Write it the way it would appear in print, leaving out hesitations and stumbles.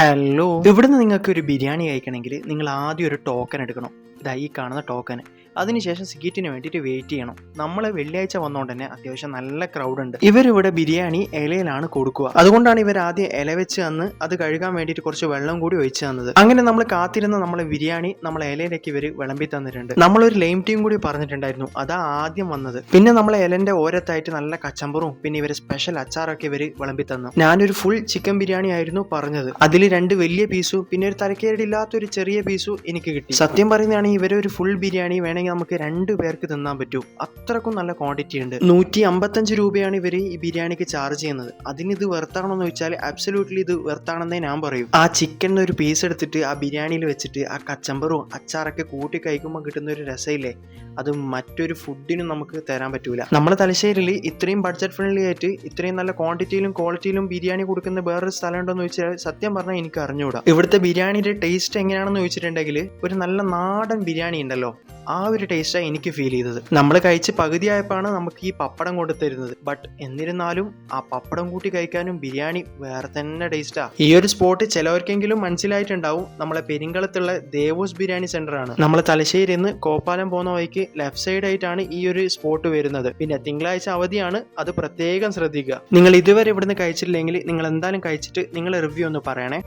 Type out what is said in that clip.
Hello, ഇവിടുന്ന് നിങ്ങൾക്ക് ഒരു ബിരിയാണി കഴിക്കണമെങ്കിൽ നിങ്ങൾ ആദ്യം ഒരു ടോക്കൺ എടുക്കണം. ഇതാ ഈ കാണുന്ന ടോക്കൺ. അതിനുശേഷം സീറ്റിന് വേണ്ടിയിട്ട് വെയിറ്റ് ചെയ്യണം. നമ്മൾ വെള്ളിയാഴ്ച വന്നുകൊണ്ട് തന്നെ അത്യാവശ്യം നല്ല ക്രൗഡ് ഉണ്ട്. ഇവരിവിടെ ബിരിയാണി ഇലയിലാണ് കൊടുക്കുക. അതുകൊണ്ടാണ് ഇവർ ആദ്യം ഇല വെച്ച് തന്ന് അത് കഴുകാൻ വേണ്ടിയിട്ട് കുറച്ച് വെള്ളം കൂടി ഒഴിച്ചു തന്നത്. അങ്ങനെ നമ്മൾ കാത്തിരുന്ന നമ്മളെ ബിരിയാണി നമ്മളെ ഇലയിലേക്ക് ഇവർ വിളമ്പി തന്നിട്ടുണ്ട്. നമ്മളൊരു ലൈം ടീം കൂടി പറഞ്ഞിട്ടുണ്ടായിരുന്നു, അതാ ആദ്യം വന്നത്. പിന്നെ നമ്മളെ ഇലന്റെ ഓരത്തായിട്ട് നല്ല കച്ചമ്പറും പിന്നെ ഇവര് സ്പെഷ്യൽ അച്ചാറൊക്കെ ഇവര് വിളമ്പി തന്നു. ഞാനൊരു ഫുൾ ചിക്കൻ ബിരിയാണി ആയിരുന്നു പറഞ്ഞത്. അതിൽ 2 വലിയ പീസും പിന്നെ ഒരു തലക്കേടില്ലാത്തൊരു ചെറിയ പീസും എനിക്ക് കിട്ടി. സത്യം പറയുന്നതാണ്, ഇവരൊരു ഫുൾ ബിരിയാണി വേണമെങ്കിൽ നമുക്ക് 2 പേർക്ക് തിന്നാൻ പറ്റും. അത്രക്കും നല്ല ക്വാണ്ടിറ്റി ഉണ്ട്. 155 രൂപയാണ് ഇവർ ഈ ബിരിയാണിക്ക് ചാർജ് ചെയ്യുന്നത്. അതിന് ഇത് വെർത്താണെന്ന് ചോദിച്ചാൽ അബ്സല്യൂട്ട്ലി ഇത് വെർത്താണെന്നേ ഞാൻ പറയും. ആ ചിക്കൻ ഒരു പീസ് എടുത്തിട്ട് ആ ബിരിയാണിയിൽ വെച്ചിട്ട് ആ കച്ചമ്പറും അച്ചാറൊക്കെ കൂട്ടി കഴിക്കുമ്പോൾ കിട്ടുന്ന ഒരു രസമില്ലേ, അത് മറ്റൊരു ഫുഡിനും നമുക്ക് തരാൻ പറ്റൂല. നമ്മുടെ തലശ്ശേരിയിൽ ഇത്രയും ബഡ്ജറ്റ് ഫ്രണ്ട്ലി ആയിട്ട് ഇത്രയും നല്ല ക്വാണ്ടിറ്റിയിലും ക്വാളിറ്റിയിലും ബിരിയാണി കൊടുക്കുന്ന വേറൊരു സ്ഥലം ഉണ്ടോ എന്ന് ചോദിച്ചാൽ സത്യം പറഞ്ഞാൽ എനിക്ക് അറിഞ്ഞുകൂടാ. ഇവിടുത്തെ ബിരിയാണിയുടെ ടേസ്റ്റ് എങ്ങനെയാണെന്ന് ചോദിച്ചിട്ടുണ്ടെങ്കിൽ ഒരു നല്ല നാടൻ ബിരിയാണി ഉണ്ടല്ലോ, ആ ഒരു ടേസ്റ്റാണ് എനിക്ക് ഫീൽ ചെയ്തത്. നമ്മൾ കഴിച്ച് പകുതിയായപ്പോഴാണ് നമുക്ക് ഈ പപ്പടം കൊണ്ട് തരുന്നത്. ബട്ട് എന്നിരുന്നാലും ആ പപ്പടം കൂട്ടി കഴിക്കാനും ബിരിയാണി വേറെ തന്നെ ടേസ്റ്റാ. ഈ ഒരു സ്പോട്ട് ചിലവർക്കെങ്കിലും മനസ്സിലായിട്ടുണ്ടാവും, നമ്മളെ പെരിങ്കളത്തുള്ള ദേവൂസ് ബിരിയാണി സെന്റർ ആണ്. നമ്മൾ തലശ്ശേരിയിൽ നിന്ന് കോപ്പാലം പോകുന്ന വഴിക്ക് ലെഫ്റ്റ് സൈഡ് ആയിട്ടാണ് ഈ ഒരു സ്പോട്ട് വരുന്നത്. പിന്നെ തിങ്കളാഴ്ച അവധിയാണ്, അത് പ്രത്യേകം ശ്രദ്ധിക്കുക. നിങ്ങൾ ഇതുവരെ ഇവിടുന്ന് കഴിച്ചിട്ടില്ലെങ്കിൽ നിങ്ങൾ എന്തായാലും കഴിച്ചിട്ട് നിങ്ങൾ റിവ്യൂ ഒന്ന് പറയണേ.